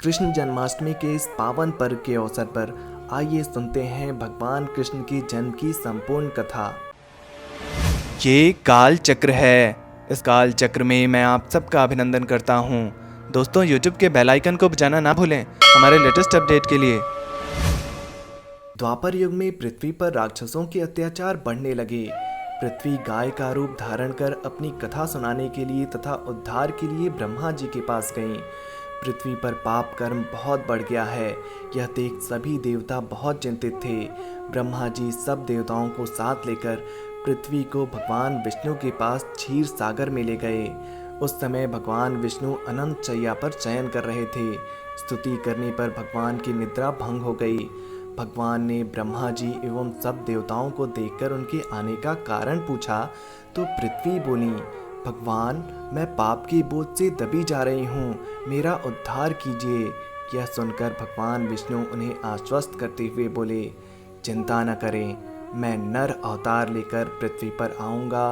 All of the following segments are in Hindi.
कृष्ण जन्माष्टमी के इस पावन पर्व के अवसर पर आइए सुनते हैं भगवान कृष्ण के जन्म की संपूर्ण कथा। ये काल चक्र है। इस काल चक्र में मैं आप सबका अभिनंदन करता हूँ। दोस्तों, यूट्यूब के बेल आइकन को बजाना ना भूलें हमारे लेटेस्ट अपडेट के लिए। द्वापर युग में पृथ्वी पर राक्षसों के अत्याचार बढ़ने लगे। पृथ्वी गाय का रूप धारण कर अपनी कथा सुनाने के लिए तथा उद्धार के लिए ब्रह्मा जी के पास गईं। पृथ्वी पर पाप कर्म बहुत बढ़ गया है, यह देख सभी देवता बहुत चिंतित थे। ब्रह्मा जी सब देवताओं को साथ लेकर पृथ्वी को भगवान विष्णु के पास क्षीर सागर में ले गए। उस समय भगवान विष्णु अनंत शैया पर शयन कर रहे थे। स्तुति करने पर भगवान की निद्रा भंग हो गई। भगवान ने ब्रह्मा जी एवं सब देवताओं को देखकर उनके आने का कारण पूछा तो पृथ्वी बोली, भगवान, मैं पाप के बोझ से दबी जा रही हूँ, मेरा उद्धार कीजिए। यह सुनकर भगवान विष्णु उन्हें आश्वस्त करते हुए बोले, चिंता न करें, मैं नर अवतार लेकर पृथ्वी पर आऊँगा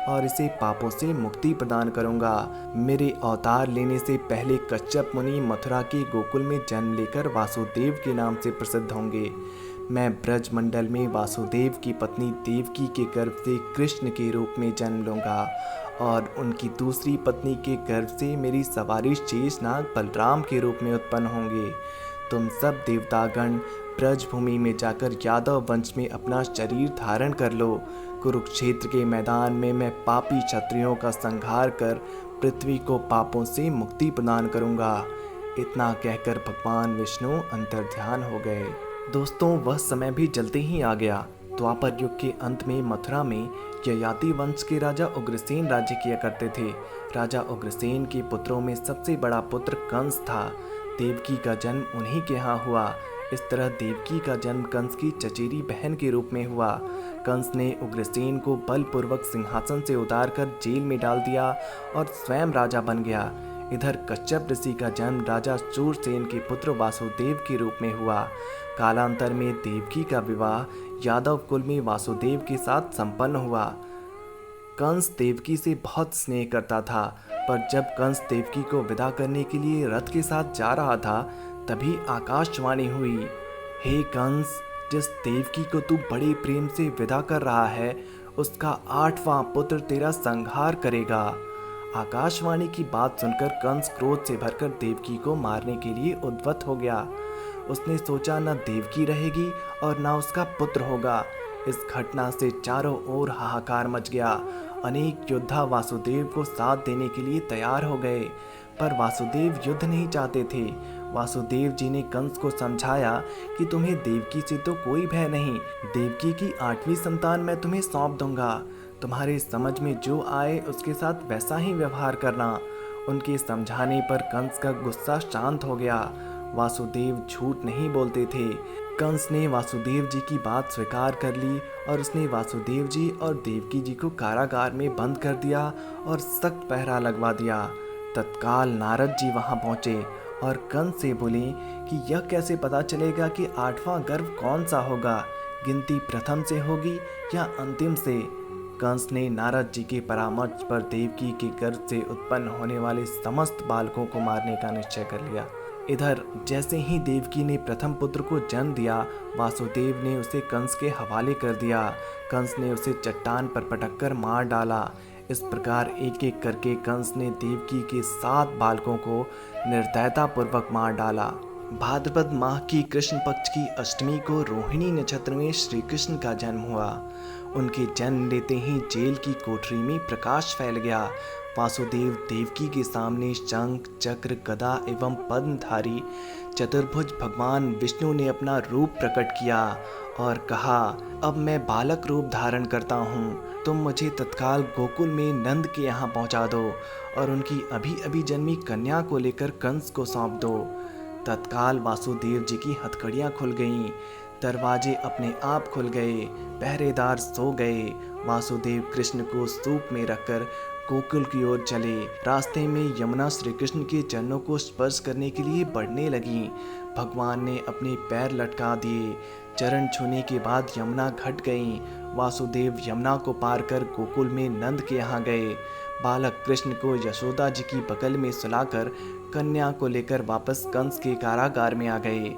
और इसे पापों से मुक्ति प्रदान करूँगा। मेरे अवतार लेने से पहले कच्छप मुनि मथुरा के गोकुल में जन्म लेकर वासुदेव के नाम से प्रसिद्ध होंगे। मैं ब्रज मंडल में वासुदेव की पत्नी देवकी के गर्भ से कृष्ण के रूप में जन्म लूँगा और उनकी दूसरी पत्नी के गर्भ से मेरी सवारी शेषनाग बलराम के रूप में उत्पन्न होंगे। तुम सब देवतागण ब्रज भूमि में जाकर यादव वंश में अपना शरीर धारण कर लो। कुरुक्षेत्र के मैदान में मैं पापी क्षत्रियों का संहार कर पृथ्वी को पापों से मुक्ति प्रदान करूंगा। इतना कहकर भगवान विष्णु अंतर्ध्यान हो गए। दोस्तों, वह समय भी जल्दी ही आ गया। द्वापर युग के अंत में मथुरा में ययाति वंश के राजा उग्रसेन राज्य किया करते थे। राजा उग्रसेन के पुत्रों में सबसे बड़ा पुत्र कंस था। देवकी का जन्म उन्हीं के यहाँ हुआ। इस तरह देवकी का जन्म कंस की चचेरी बहन के रूप में हुआ। कंस ने उग्रसेन को बलपूर्वक सिंहासन से उतारकर जेल में डाल दिया और स्वयं राजा बन गया। इधर कच्छप ऋषि का जन्म राजा शूरसेन के पुत्र वासुदेव के रूप में हुआ। कालांतर में देवकी का विवाह यादव कुल में वासुदेव के साथ संपन्न हुआ। कंस देवकी से बहुत स्नेह करता था, पर जब कंस देवकी को विदा करने के लिए रथ के साथ जा रहा था तभी आकाशवाणी हुई, हे कंस, जिस देवकी को तू बड़े प्रेम से विदा कर रहा है उसका 8वां पुत्र तेरा संहार करेगा। आकाशवाणी की बात सुनकर कंस क्रोध से भरकर देवकी को मारने के लिए उद्यत हो गया। उसने सोचा न देवकी रहेगी और न उसका पुत्र होगा। इस घटना से चारों ओर हाहाकार मच गया। अनेक योद्धा वासुदेव को साथ देने के लिए तैयार हो गए, पर वासुदेव युद्ध नहीं चाहते थे। वासुदेव जी ने कंस को समझाया कि तुम्हें देवकी से तो कोई भय नहीं, देवकी की 8वीं संतान मैं तुम्हें सौंप दूंगा। तुम्हारे समझ में जो आए उसके साथ वैसा ही व्यवहार करना। उनके समझाने पर कंस का गुस्सा शांत हो गया। वासुदेव झूठ नहीं बोलते थे। कंस ने वासुदेव जी की बात स्वीकार कर ली और उसने वासुदेव जी और देवकी जी को कारागार में बंद कर दिया और सख्त पहरा लगवा दिया। तत्काल नारद जी वहां पहुंचे और कंस से बोले कि यह कैसे पता चलेगा कि 8वां गर्भ कौन सा होगा, गिनती प्रथम से होगी या अंतिम से। कंस ने नारद जी के परामर्श पर देवकी के गर्भ से उत्पन्न होने वाले समस्त बालकों को मारने का निश्चय कर लिया। इधर जैसे ही देवकी ने प्रथम पुत्र को जन्म दिया, वासुदेव ने उसे कंस के हवाले कर दिया। कंस ने उसे चट्टान पर पटककर मार डाला। इस प्रकार एक एक करके कंस ने देवकी के 7 बालकों को निर्दयतापूर्वक मार डाला। भाद्रपद माह की कृष्ण पक्ष की अष्टमी को रोहिणी नक्षत्र में श्री कृष्ण का जन्म हुआ। उनके जन्म लेते ही जेल की कोठरी में प्रकाश फैल गया। वासुदेव देवकी के सामने शंख, चक्र, गदा एवं पद्मधारी चतुर्भुज भगवान विष्णु ने अपना रूप प्रकट किया और कहा, अब मैं बालक रूप धारण करता हूँ। तुम मुझे तत्काल गोकुल में नंद के यहाँ पहुँचा दो और उनकी अभी अभी जन्मी कन्या को लेकर कंस को सौंप दो। तत्काल वासुदेव जी की हथकड़ियाँ खुल गईं। दरवाजे अपने आप खुल गए। पहरेदार सो गए। वासुदेव कृष्ण को स्तूप में रखकर गोकुल की ओर चले। रास्ते में यमुना श्री कृष्ण के चरणों को स्पर्श करने के लिए बढ़ने लगी। भगवान ने अपने पैर लटका दिए। चरण छूने के बाद यमुना घट गई। वासुदेव यमुना को पार कर गोकुल में नंद के यहाँ गए। बालक कृष्ण को यशोदा जी की बगल में सुलाकर कन्या को लेकर वापस कंस के कारागार में आ गए।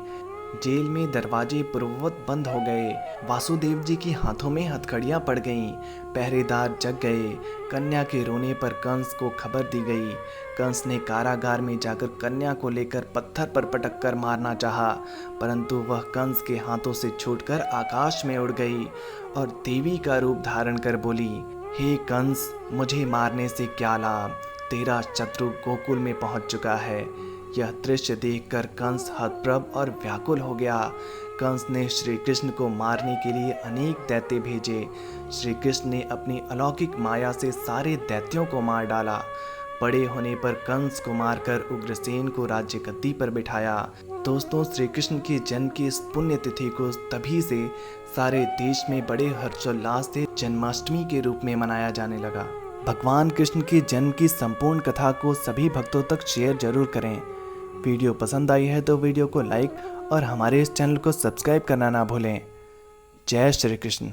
जेल में दरवाजे पूर्ववत बंद हो गए। वासुदेव जी के हाथों में हथकड़ियां पड़ गईं। पहरेदार जग गए। कन्या के रोने पर कंस को खबर दी गई। कंस ने कारागार में जाकर कन्या को लेकर पत्थर पर पटक कर मारना चाहा, परंतु वह कंस के हाथों से छूटकर आकाश में उड़ गई और देवी का रूप धारण कर बोली, हे कंस, मुझे मारने से क्या लाभ? तेरा शत्रु गोकुल में पहुंच चुका है। यह दृश्य देखकर कंस हतप्रभ और व्याकुल हो गया। कंस ने श्री कृष्ण को मारने के लिए अनेक दैत्य भेजे। श्री कृष्ण ने अपनी अलौकिक माया से सारे दैत्यों को मार डाला। बड़े होने पर कंस को मारकर उग्रसेन को राज्य गद्दी पर बिठाया। दोस्तों, श्री कृष्ण के जन्म की इस पुण्य तिथि को तभी से सारे देश में बड़े हर्षोल्लास से जन्माष्टमी के रूप में मनाया जाने लगा। भगवान कृष्ण के जन्म की संपूर्ण कथा को सभी भक्तों तक शेयर जरूर करें। वीडियो पसंद आई है तो वीडियो को लाइक और हमारे इस चैनल को सब्सक्राइब करना ना भूलें। जय श्री कृष्ण।